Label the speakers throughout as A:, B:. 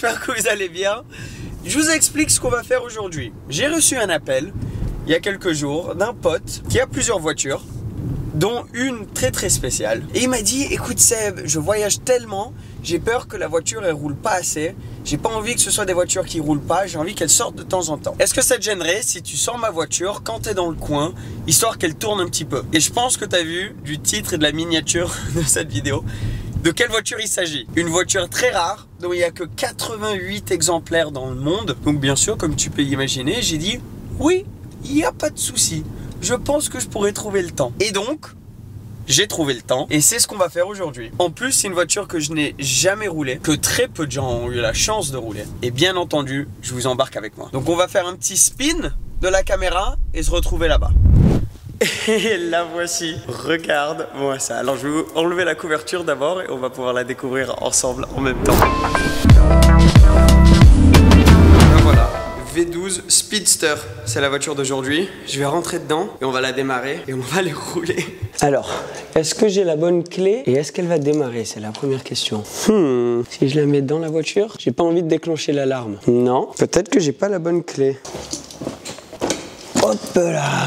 A: j'espère que vous allez bien. Je vous explique ce qu'on va faire aujourd'hui. J'ai reçu un appel, il y a quelques jours, d'un pote qui a plusieurs voitures, dont une très spéciale. Et il m'a dit, écoute Seb, je voyage tellement, j'ai peur que la voiture elle roule pas assez. J'ai pas envie que ce soit des voitures qui roulent pas, j'ai envie qu'elles sortent de temps en temps. Est-ce que ça te gênerait si tu sors ma voiture quand t'es dans le coin, histoire qu'elle tourne un petit peu? Et je pense que t'as vu du titre et de la miniature de cette vidéo de quelle voiture il s'agit. Une voiture très rare, dont il n'y a que 88 exemplaires dans le monde. Donc bien sûr, comme tu peux imaginer, j'ai dit, oui, il n'y a pas de souci. Je pense que je pourrais trouver le temps. Et donc, j'ai trouvé le temps et c'est ce qu'on va faire aujourd'hui. En plus, c'est une voiture que je n'ai jamais roulée, que très peu de gens ont eu la chance de rouler. Et bien entendu, je vous embarque avec moi. Donc on va faire un petit spin de la caméra et se retrouver là-bas. Et la voici, regarde-moi ça. Alors je vais enlever la couverture d'abord et on va pouvoir la découvrir ensemble en même temps. Voilà, V12 Speedster, c'est la voiture d'aujourd'hui. Je vais rentrer dedans et on va la démarrer et on va les rouler. Alors, est-ce que j'ai la bonne clé et est-ce qu'elle va démarrer? C'est la première question. Si je la mets dans la voiture, j'ai pas envie de déclencher l'alarme. Non, peut-être que j'ai pas la bonne clé. Hop là.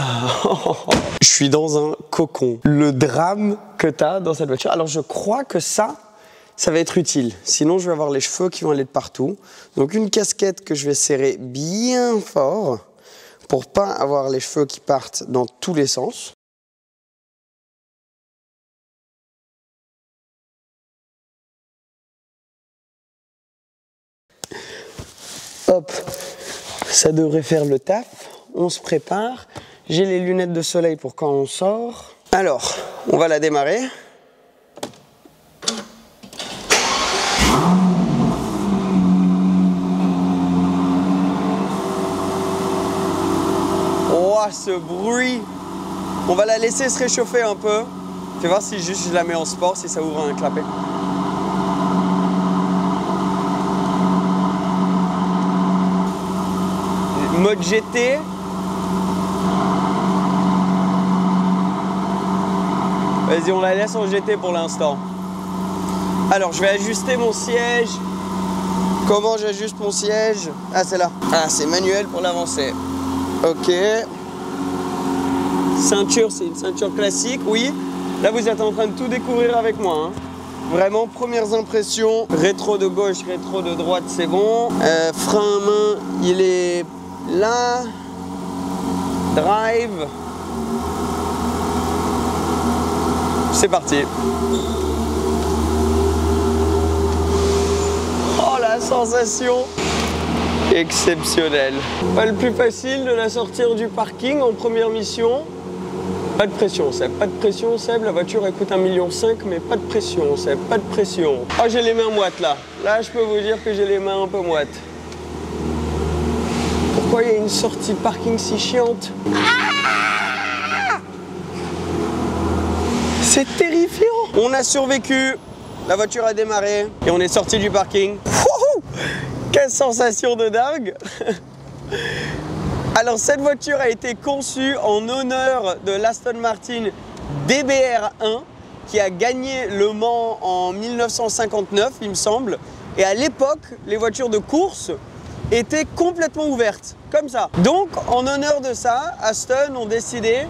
A: Je suis dans un cocon. Le drame que tu as dans cette voiture. Alors je crois que ça va être utile. Sinon je vais avoir les cheveux qui vont aller de partout. Donc une casquette que je vais serrer bien fort pour pas avoir les cheveux qui partent dans tous les sens. Hop, ça devrait faire le taf. On se prépare. J'ai les lunettes de soleil pour quand on sort. Alors, on va la démarrer. Oh, ce bruit! On va la laisser se réchauffer un peu. Fais voir si juste je la mets en sport, si ça ouvre un clapet. Mode GT. Vas-y, on la laisse en GT pour l'instant. Alors, je vais ajuster mon siège. Comment j'ajuste mon siège? Ah, c'est là. Ah, c'est manuel pour l'avancer. Ok. Ceinture, c'est une ceinture classique, oui. Là, vous êtes en train de tout découvrir avec moi. Hein. Vraiment, premières impressions. Rétro de gauche, rétro de droite, c'est bon. Frein à main, il est là. Drive. C'est parti. Oh, la sensation exceptionnelle. Pas le plus facile de la sortir du parking en première mission. Pas de pression, Seb. Pas de pression, Seb. La voiture, elle coûte 1,5 million, mais pas de pression, Seb. Pas de pression. Oh, j'ai les mains moites, là. Là, je peux vous dire que j'ai les mains un peu moites. Pourquoi il y a une sortie de parking si chiante? C'est terrifiant. On a survécu, la voiture a démarré et on est sorti du parking. Wouhou! Quelle sensation de dingue. Alors cette voiture a été conçue en honneur de l'Aston Martin DBR1 qui a gagné Le Mans en 1959 il me semble. Et à l'époque, les voitures de course étaient complètement ouvertes, comme ça. Donc en honneur de ça, Aston ont décidé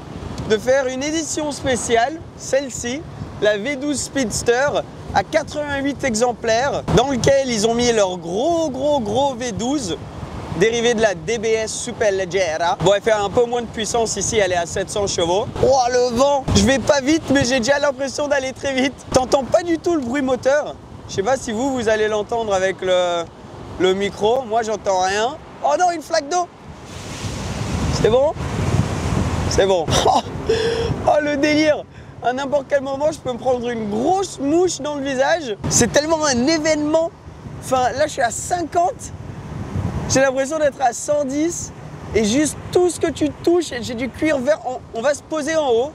A: de faire une édition spéciale, celle-ci, la V12 Speedster, à 88 exemplaires, dans lequel ils ont mis leur gros V12, dérivé de la DBS Superleggera. Bon, elle fait un peu moins de puissance ici, elle est à 700 chevaux. Oh, le vent! Je vais pas vite, mais j'ai déjà l'impression d'aller très vite. T'entends pas du tout le bruit moteur. Je sais pas si vous allez l'entendre avec le micro. Moi, j'entends rien. Oh non, une flaque d'eau! C'est bon? C'est bon. Oh, le délire! À n'importe quel moment, je peux me prendre une grosse mouche dans le visage. C'est tellement un événement. Enfin, là, je suis à 50. J'ai l'impression d'être à 110. Et juste tout ce que tu touches, j'ai du cuir vert. On va se poser en haut.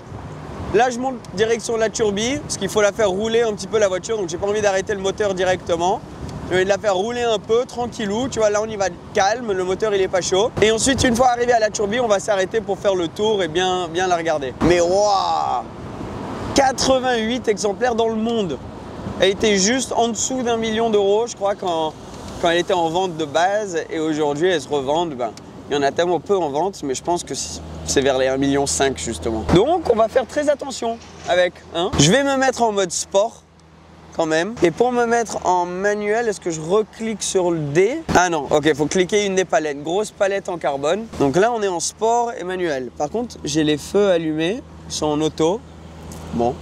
A: Là, je monte direction la turbine, parce qu'il faut la faire rouler un petit peu la voiture. Donc, j'ai pas envie d'arrêter le moteur directement. Je vais la faire rouler un peu, tranquillou. Tu vois, là, on y va calme. Le moteur, il est pas chaud. Et ensuite, une fois arrivé à la turbine, on va s'arrêter pour faire le tour et bien la regarder. Mais waouh! 88 exemplaires dans le monde. Elle était juste en dessous d'1 million d'euros, je crois, quand quand elle était en vente de base et aujourd'hui elles se revendent, ben, il y en a tellement peu en vente, mais je pense que c'est vers les 1,5 million justement. Donc on va faire très attention avec. Hein. Je vais me mettre en mode sport quand même. Et pour me mettre en manuel, est-ce que je reclique sur le D? Ah non, ok, il faut cliquer une des palettes. Grosse palette en carbone. Donc là on est en sport et manuel. Par contre, j'ai les feux allumés, ils sont en auto. Bon.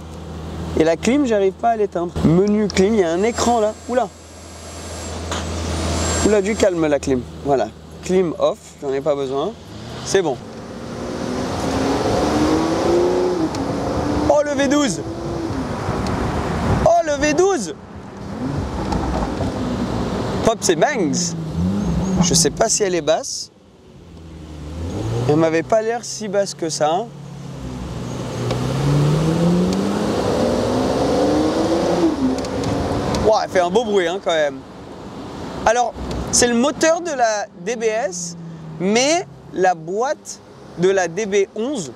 A: Et la clim, j'arrive pas à l'éteindre. Menu clim, il y a un écran là. Oula. Oula, du calme la clim. Voilà. Clim off, j'en ai pas besoin. C'est bon. Oh le V12. Oh le V12. Pops et bangs. Je sais pas si elle est basse. Elle m'avait pas l'air si basse que ça. Wow, elle fait un beau bruit hein, quand même. Alors, c'est le moteur de la DBS, mais la boîte de la DB11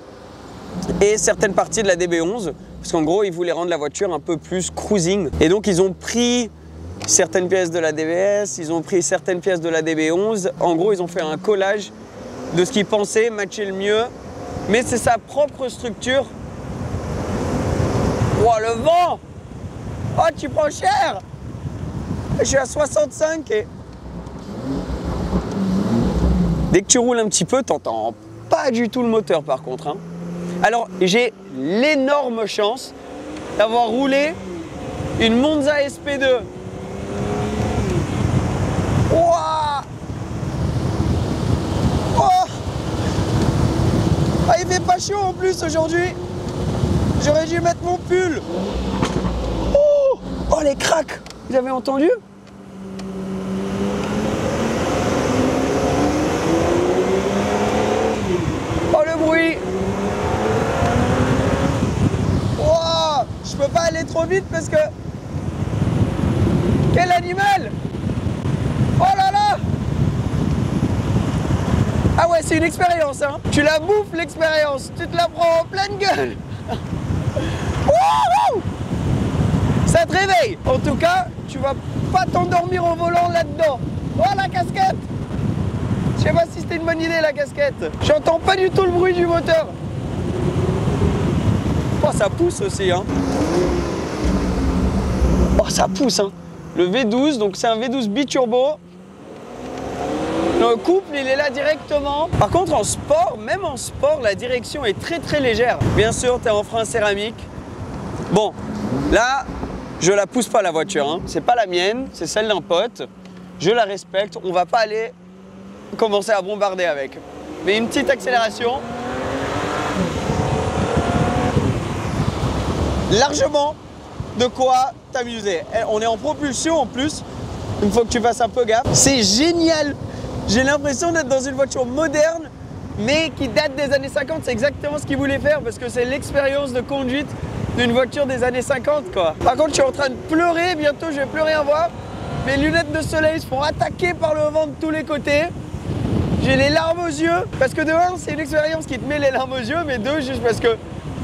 A: et certaines parties de la DB11, parce qu'en gros, ils voulaient rendre la voiture un peu plus cruising. Et donc, ils ont pris certaines pièces de la DBS, ils ont pris certaines pièces de la DB11. En gros, ils ont fait un collage de ce qu'ils pensaient matcher le mieux, mais c'est sa propre structure. Wow, le vent! Oh, tu prends cher! Je suis à 65 et... Dès que tu roules un petit peu, t'entends pas du tout le moteur par contre. Hein. Alors, j'ai l'énorme chance d'avoir roulé une Monza SP2. Wouah! Oh! Ah, il fait pas chaud en plus aujourd'hui. J'aurais dû mettre mon pull. Oh! Oh, les cracks! Vous avez entendu? Oh le bruit! Wow! Je peux pas aller trop vite parce que... Quel animal! Oh là là! Ah ouais, c'est une expérience hein! Tu la bouffes l'expérience, tu te la prends en pleine gueule! Wouhou! Ça te réveille! En tout cas, tu vas pas t'endormir au volant là-dedans. Oh la casquette! Je sais pas si c'était une bonne idée la casquette. J'entends pas du tout le bruit du moteur. Oh ça pousse aussi hein. Oh ça pousse hein. Le V12, donc c'est un V12 biturbo. Le couple il est là directement. Par contre en sport, même en sport, la direction est très très légère. Bien sûr, tu es en frein céramique. Bon, là, je la pousse pas la voiture, hein. C'est pas la mienne, c'est celle d'un pote. Je la respecte, on va pas aller commencer à bombarder avec. Mais une petite accélération. Largement de quoi t'amuser. On est en propulsion en plus, il faut que tu fasses un peu gaffe. C'est génial. J'ai l'impression d'être dans une voiture moderne, mais qui date des années 50. C'est exactement ce qu'ils voulaient faire parce que c'est l'expérience de conduite d'une voiture des années 50 quoi. Par contre je suis en train de pleurer, bientôt je vais plus rien voir. Mes lunettes de soleil se font attaquer par le vent de tous les côtés. J'ai les larmes aux yeux, parce que de un c'est une expérience qui te met les larmes aux yeux, mais deux juste parce que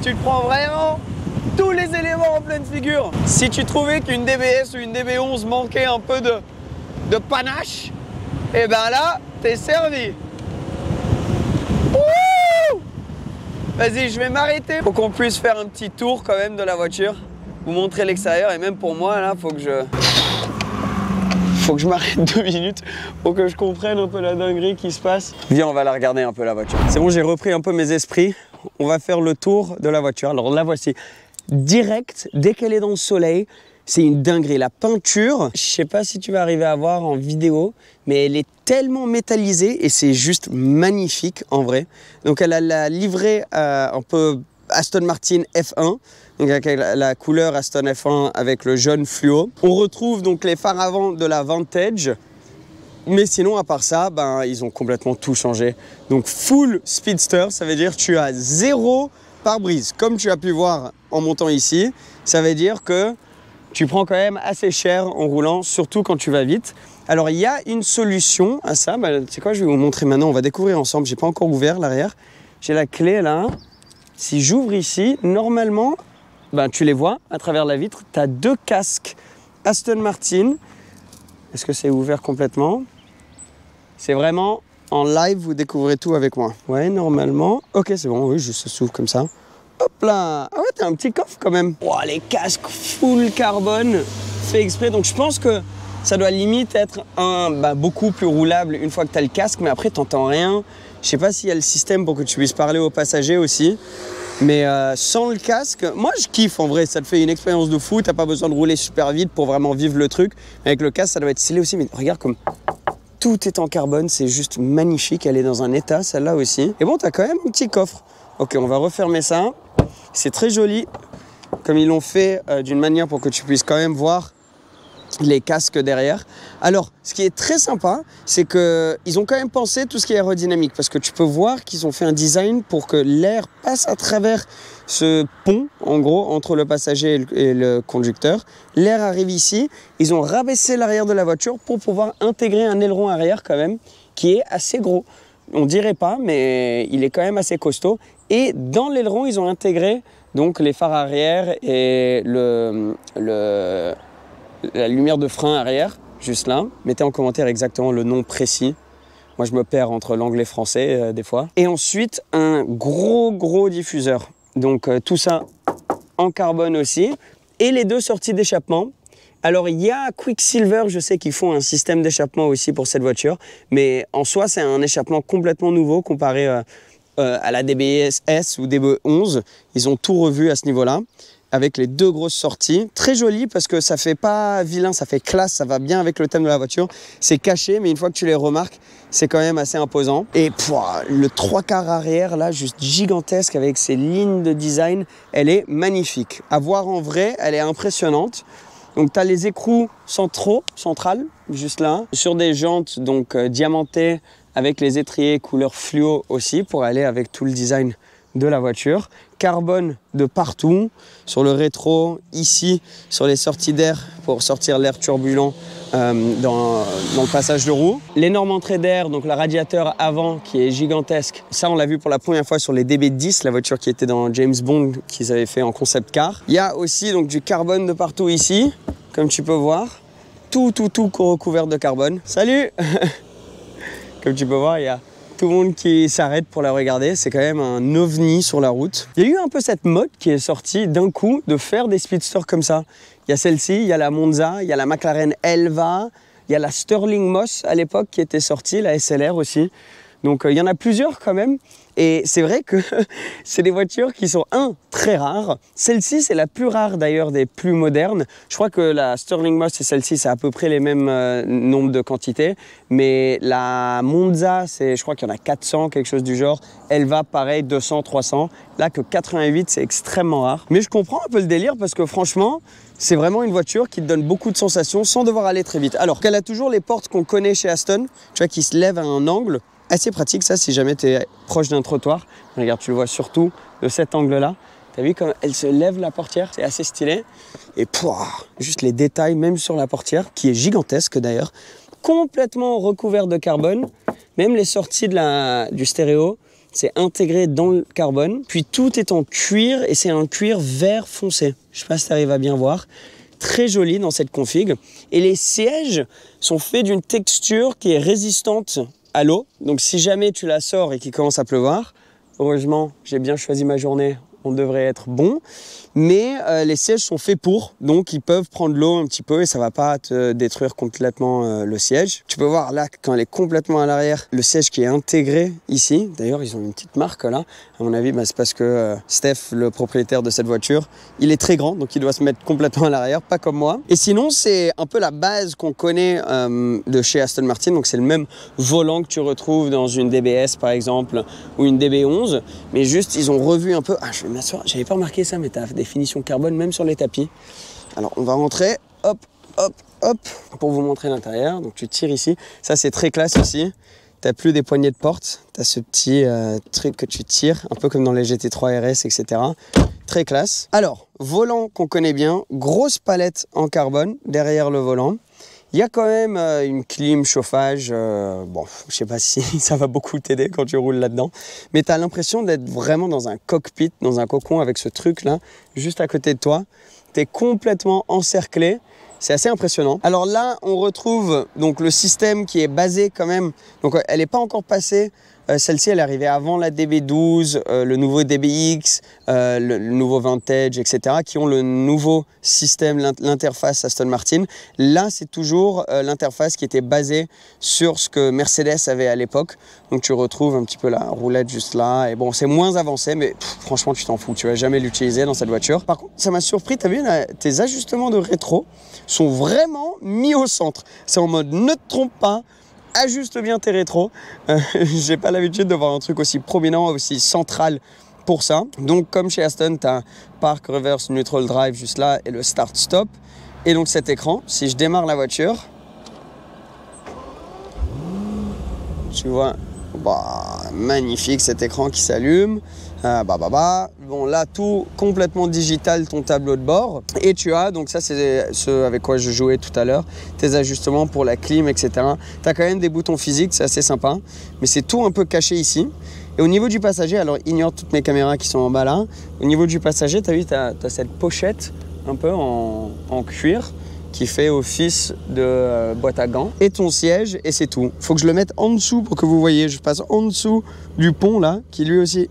A: tu te prends vraiment tous les éléments en pleine figure. Si tu trouvais qu'une DBS ou une DB11 manquait un peu de panache, et ben là t'es servi. Vas-y, je vais m'arrêter pour qu'on puisse faire un petit tour quand même de la voiture, vous montrer l'extérieur et même pour moi là, faut que je m'arrête 2 minutes pour que je comprenne un peu la dinguerie qui se passe. Viens, on va la regarder un peu la voiture. C'est bon, j'ai repris un peu mes esprits. On va faire le tour de la voiture. Alors la voici direct, dès qu'elle est dans le soleil, c'est une dinguerie. La peinture, je sais pas si tu vas arriver à voir en vidéo, mais elle est tellement métallisée et c'est juste magnifique en vrai. Donc elle a la livrée un peu Aston Martin F1, donc avec la couleur Aston F1 avec le jaune fluo. On retrouve donc les phares avant de la Vantage, mais sinon à part ça, ben, ils ont complètement tout changé. Donc full speedster, ça veut dire que tu as 0 pare-brise. Comme tu as pu voir en montant ici, ça veut dire que tu prends quand même assez cher en roulant, surtout quand tu vas vite. Alors il y a une solution à ça, ben, tu sais quoi, je vais vous montrer maintenant, on va découvrir ensemble. J'ai pas encore ouvert l'arrière, j'ai la clé là. Si j'ouvre ici, normalement, ben, tu les vois à travers la vitre, tu as 2 casques Aston Martin Est-ce que c'est ouvert complètement? C'est vraiment en live, vous découvrez tout avec moi. Ouais, normalement. Ok, c'est bon, oui, juste ça s'ouvre comme ça. Hop là. Ah ouais, t'as un petit coffre quand même. Oh, les casques full carbone, fait exprès. Donc je pense que ça doit limite être beaucoup plus roulable une fois que t'as le casque, mais après t'entends rien. Je sais pas s'il y a le système pour que tu puisses parler aux passagers aussi. Mais sans le casque, moi je kiffe en vrai, ça te fait une expérience de fou, t'as pas besoin de rouler super vite pour vraiment vivre le truc. Avec le casque, ça doit être stylé aussi, mais regarde comme tout est en carbone, c'est juste magnifique, elle est dans un état, celle-là aussi. Et bon, t'as quand même un petit coffre. Ok, on va refermer ça. C'est très joli, comme ils l'ont fait d'une manière pour que tu puisses quand même voir les casques derrière. Alors, ce qui est très sympa, c'est qu'ils ont quand même pensé tout ce qui est aérodynamique, parce que tu peux voir qu'ils ont fait un design pour que l'air passe à travers ce pont, en gros, entre le passager et le conducteur. L'air arrive ici. Ils ont rabaissé l'arrière de la voiture pour pouvoir intégrer un aileron arrière quand même, qui est assez gros. On dirait pas, mais il est quand même assez costaud. Et dans l'aileron, ils ont intégré donc les phares arrière et la lumière de frein arrière, juste là. Mettez en commentaire exactement le nom précis. Moi, je me perds entre l'anglais et français des fois. Et ensuite, un gros diffuseur. Donc, tout ça en carbone aussi. Et les deux sorties d'échappement. Alors, il y a Quicksilver, je sais qu'ils font un système d'échappement aussi pour cette voiture. Mais en soi, c'est un échappement complètement nouveau comparé à la DBS ou DB11. Ils ont tout revu à ce niveau-là, avec les deux grosses sorties. Très joli parce que ça fait pas vilain, ça fait classe, ça va bien avec le thème de la voiture. C'est caché, mais une fois que tu les remarques, c'est quand même assez imposant. Et le 3/4 arrière, là, juste gigantesque avec ses lignes de design, elle est magnifique. À voir en vrai, elle est impressionnante. Donc, tu as les écrous centrales, juste là, sur des jantes donc diamantées avec les étriers couleur fluo aussi pour aller avec tout le design de la voiture. Carbone de partout, sur le rétro, ici, sur les sorties d'air pour sortir l'air turbulent dans le passage de roue. L'énorme entrée d'air, donc le radiateur avant qui est gigantesque. Ça, on l'a vu pour la première fois sur les DB10, la voiture qui était dans James Bond qu'ils avaient fait en concept car. Il y a aussi donc du carbone de partout ici, comme tu peux voir. Tout recouvert de carbone. Salut. Comme tu peux voir, il y a tout le monde qui s'arrête pour la regarder. C'est quand même un ovni sur la route. Il y a eu un peu cette mode qui est sortie d'un coup de faire des speedsters comme ça. Il y a celle-ci, il y a la Monza, il y a la McLaren Elva, il y a la Sterling Moss à l'époque qui était sortie, la SLR aussi. Donc il y en a plusieurs quand même. Et c'est vrai que c'est des voitures qui sont, très rares. Celle-ci, c'est la plus rare d'ailleurs des plus modernes. Je crois que la Sterling Moss et celle-ci, c'est à peu près les mêmes nombres de quantités. Mais la Monza, je crois qu'il y en a 400, quelque chose du genre. Elva, pareil, 200, 300. Là, que 88, c'est extrêmement rare. Mais je comprends un peu le délire parce que franchement, c'est vraiment une voiture qui te donne beaucoup de sensations sans devoir aller très vite. Alors qu'elle a toujours les portes qu'on connaît chez Aston, tu vois, qui se lèvent à un angle. Assez pratique ça si jamais tu es proche d'un trottoir. Regarde, tu le vois surtout de cet angle-là. Tu as vu comme elle se lève la portière, c'est assez stylé. Et juste les détails même sur la portière, qui est gigantesque d'ailleurs, complètement recouvert de carbone. Même les sorties du stéréo, c'est intégré dans le carbone. Puis tout est en cuir et c'est un cuir vert foncé. Je sais pas si tu arrives à bien voir. Très joli dans cette config. Et les sièges sont faits d'une texture qui est résistante à l'eau. Donc si jamais tu la sors et qu'il commence à pleuvoir, heureusement j'ai bien choisi ma journée, on devrait être bon. Mais les sièges sont faits pour, donc ils peuvent prendre l'eau un petit peu et ça va pas te détruire complètement le siège. Tu peux voir là, quand elle est complètement à l'arrière, le siège qui est intégré ici. D'ailleurs, ils ont une petite marque là. À mon avis, c'est parce que Steph, le propriétaire de cette voiture, il est très grand, donc il doit se mettre complètement à l'arrière, pas comme moi. Et sinon, c'est un peu la base qu'on connaît de chez Aston Martin. Donc c'est le même volant que tu retrouves dans une DBS par exemple, ou une DB11. Mais juste, ils ont revu un peu. Ah, je vais m'asseoir, j'avais pas remarqué ça, mais t'as des finitions carbone même sur les tapis. Alors on va rentrer, hop, pour vous montrer l'intérieur. Donc tu tires ici, ça c'est très classe aussi. T'as plus des poignées de porte, t'as ce petit truc que tu tires, un peu comme dans les GT3 RS, etc. Très classe. Alors, volant qu'on connaît bien, grosse palette en carbone derrière le volant. Il y a quand même une clim, chauffage, bon, je sais pas si ça va beaucoup t'aider quand tu roules là-dedans, mais tu as l'impression d'être vraiment dans un cockpit, dans un cocon avec ce truc-là, juste à côté de toi. Tu es complètement encerclé C'est assez impressionnant. Alors là, on retrouve donc le système qui est basé quand même. Donc elle n'est pas encore passée. Celle-ci, elle est arrivée avant la DB12, le nouveau DBX, le nouveau Vantage, etc., qui ont le nouveau système, l'interface Aston Martin. Là, c'est toujours l'interface qui était basée sur ce que Mercedes avait à l'époque. Donc tu retrouves un petit peu la roulette juste là. Et bon, c'est moins avancé, mais franchement, tu t'en fous. Tu vas jamais l'utiliser dans cette voiture. Par contre, ça m'a surpris. Tu as vu, là, tes ajustements de rétro sont vraiment mis au centre. C'est en mode ne te trompe pas. Ajuste bien tes rétros. J'ai pas l'habitude de voir un truc aussi prominent, aussi central pour ça. Donc comme chez Aston, tu as Park, Reverse, Neutral Drive juste là et le Start Stop. Et donc cet écran, si je démarre la voiture, tu vois, bah, magnifique cet écran qui s'allume. Bon là tout complètement digital, ton tableau de bord, et tu as, donc ça c'est ce avec quoi je jouais tout à l'heure, tes ajustements pour la clim, etc. Tu as quand même des boutons physiques, c'est assez sympa, mais c'est tout un peu caché ici. Et au niveau du passager, alors ignore toutes mes caméras qui sont en bas là, au niveau du passager, tu as vu, tu as cette pochette un peu en cuir qui fait office de boîte à gants, et ton siège, et c'est tout. Faut que je le mette en dessous pour que vous voyez, je passe en dessous du pont là, qui lui aussi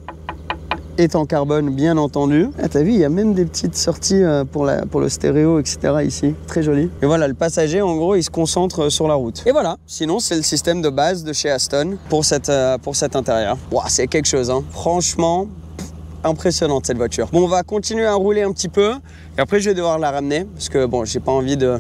A: est en carbone, bien entendu. Ah, t'as vu, il y a même des petites sorties pour le stéréo, etc. ici. Très joli. Et voilà, le passager, en gros, il se concentre sur la route. Et voilà, sinon, c'est le système de base de chez Aston pour cet intérieur. Wow, c'est quelque chose, hein. Franchement, impressionnante cette voiture. Bon, on va continuer à rouler un petit peu. Et après, je vais devoir la ramener parce que, bon, j'ai pas envie de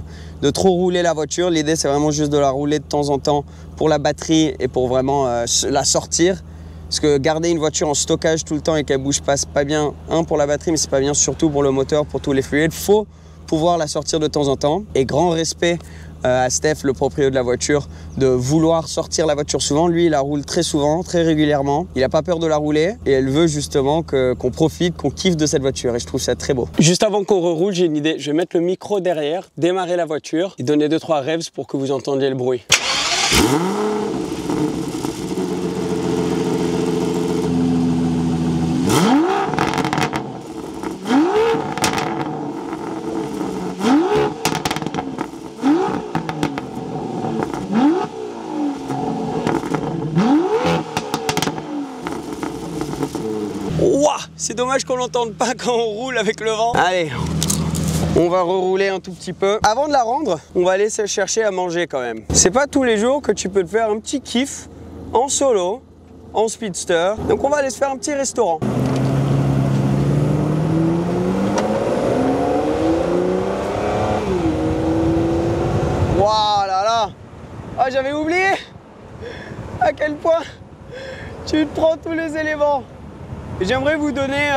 A: trop rouler la voiture. L'idée, c'est vraiment juste de la rouler de temps en temps pour la batterie et pour vraiment la sortir. Parce que garder une voiture en stockage tout le temps et qu'elle bouge pas, c'est pas bien, pour la batterie, mais c'est pas bien surtout pour le moteur, pour tous les fluides. Il faut pouvoir la sortir de temps en temps. Et grand respect à Steph, le propriétaire de la voiture, de vouloir sortir la voiture souvent. Lui, il la roule très souvent, très régulièrement. Il n'a pas peur de la rouler et elle veut justement qu'on profite, qu'on kiffe de cette voiture. Et je trouve ça très beau. Juste avant qu'on reroule, j'ai une idée. Je vais mettre le micro derrière, démarrer la voiture et donner 2-3 revs pour que vous entendiez le bruit. C'est dommage qu'on l'entende pas quand on roule avec le vent. Allez, on va rerouler un tout petit peu. Avant de la rendre, on va aller se chercher à manger quand même. C'est pas tous les jours que tu peux te faire un petit kiff en solo, en speedster. Donc on va aller se faire un petit restaurant. Waouh là là. Ah, j'avais oublié à quel point tu te prends tous les éléments. J'aimerais vous donner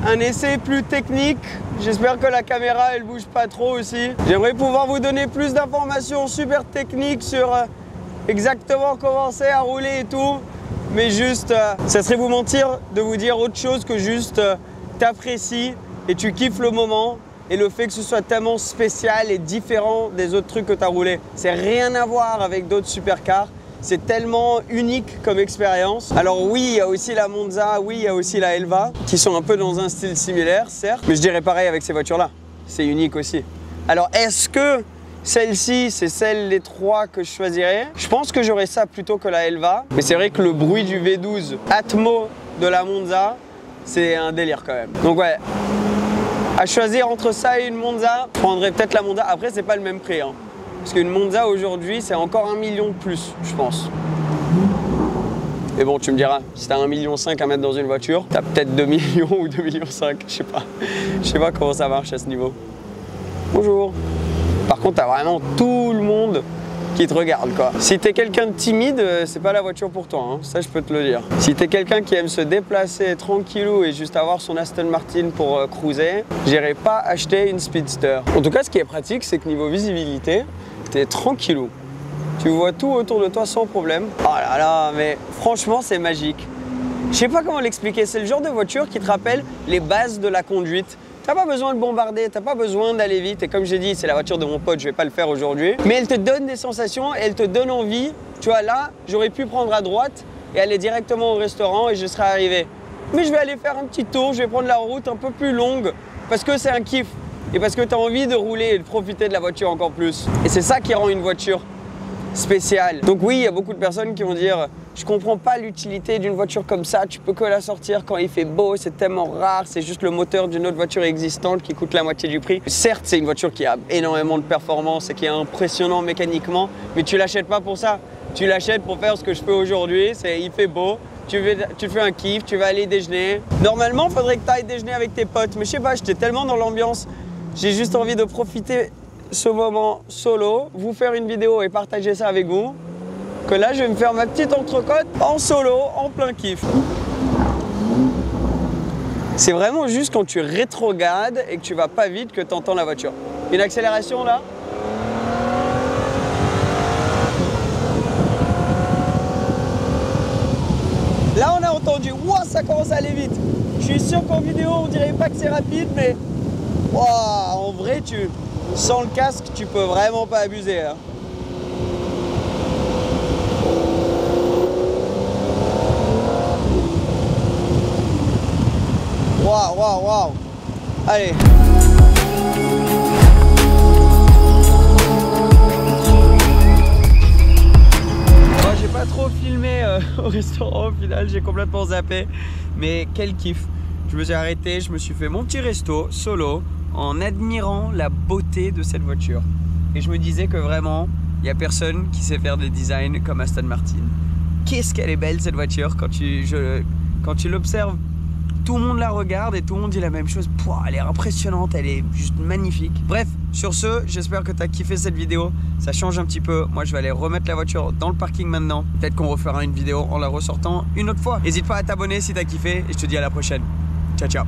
A: un essai plus technique. J'espère que la caméra elle bouge pas trop aussi. J'aimerais pouvoir vous donner plus d'informations super techniques sur exactement comment c'est à rouler et tout. Mais juste, ça serait vous mentir de vous dire autre chose que juste t'apprécies et tu kiffes le moment. Et le fait que ce soit tellement spécial et différent des autres trucs que tu as roulé. C'est rien à voir avec d'autres supercars. C'est tellement unique comme expérience. Alors oui, il y a aussi la Monza, oui, il y a aussi la Elva, qui sont un peu dans un style similaire, certes. Mais je dirais pareil avec ces voitures-là. C'est unique aussi. Alors est-ce que celle-ci, c'est celle des trois que je choisirais? Je pense que j'aurais ça plutôt que la Elva. Mais c'est vrai que le bruit du V12 Atmo de la Monza, c'est un délire quand même. Donc ouais, à choisir entre ça et une Monza, je prendrais peut-être la Monza. Après, c'est pas le même prix, hein. Parce qu'une Monza aujourd'hui, c'est encore 1 million de plus, je pense. Et bon, tu me diras, si t'as 1,5 million à mettre dans une voiture, t'as peut-être 2 millions ou 2,5 millions, je sais pas. Je sais pas comment ça marche à ce niveau. Bonjour. Par contre, t'as vraiment tout le monde qui te regarde, quoi. Si t'es quelqu'un de timide, c'est pas la voiture pour toi, hein. Ça je peux te le dire. Si t'es quelqu'un qui aime se déplacer tranquillou et juste avoir son Aston Martin pour cruiser, j'irai pas acheter une Speedster. En tout cas, ce qui est pratique, c'est que niveau visibilité, t'es tranquillou. Tu vois tout autour de toi sans problème. Oh là là, mais franchement, c'est magique. Je sais pas comment l'expliquer, c'est le genre de voiture qui te rappelle les bases de la conduite. T'as pas besoin de bombarder, t'as pas besoin d'aller vite. Et comme j'ai dit, c'est la voiture de mon pote, je vais pas le faire aujourd'hui. Mais elle te donne des sensations, elle te donne envie. Tu vois, là, j'aurais pu prendre à droite et aller directement au restaurant et je serais arrivé. Mais je vais aller faire un petit tour, je vais prendre la route un peu plus longue parce que c'est un kiff. et parce que tu as envie de rouler et de profiter de la voiture encore plus. Et c'est ça qui rend une voiture spéciale. Donc oui, il y a beaucoup de personnes qui vont dire « Je comprends pas l'utilité d'une voiture comme ça, tu peux que la sortir quand il fait beau, c'est tellement rare, c'est juste le moteur d'une autre voiture existante qui coûte la moitié du prix. » Certes, c'est une voiture qui a énormément de performance et qui est impressionnant mécaniquement, mais tu l'achètes pas pour ça. Tu l'achètes pour faire ce que je fais aujourd'hui, c'est il fait beau, tu fais un kiff, tu vas aller déjeuner. Normalement, il faudrait que tu ailles déjeuner avec tes potes, mais je sais pas, j'étais tellement dans l'ambiance, j'ai juste envie de profiter ce moment solo, vous faire une vidéo et partager ça avec vous, que là, je vais me faire ma petite entrecôte en solo, en plein kiff. C'est vraiment juste quand tu rétrogrades et que tu vas pas vite que tu entends la voiture. Une accélération là. Là, on a entendu, wow, ça commence à aller vite. Je suis sûr qu'en vidéo, on dirait pas que c'est rapide, mais wow, en vrai, sans le casque, tu peux vraiment pas abuser. Hein. Waouh, waouh, waouh. Allez. J'ai pas trop filmé au restaurant au final, j'ai complètement zappé. Mais quel kiff. Je me suis arrêté, je me suis fait mon petit resto solo en admirant la beauté de cette voiture. Et je me disais que vraiment, il n'y a personne qui sait faire des designs comme Aston Martin. Qu'est-ce qu'elle est belle cette voiture quand tu l'observes. Tout le monde la regarde et tout le monde dit la même chose. Pouah, elle est impressionnante, elle est juste magnifique. Bref, sur ce, j'espère que tu as kiffé cette vidéo. Ça change un petit peu. Moi, je vais aller remettre la voiture dans le parking maintenant. Peut-être qu'on refera une vidéo en la ressortant une autre fois. N'hésite pas à t'abonner si tu as kiffé et je te dis à la prochaine. Ciao, ciao.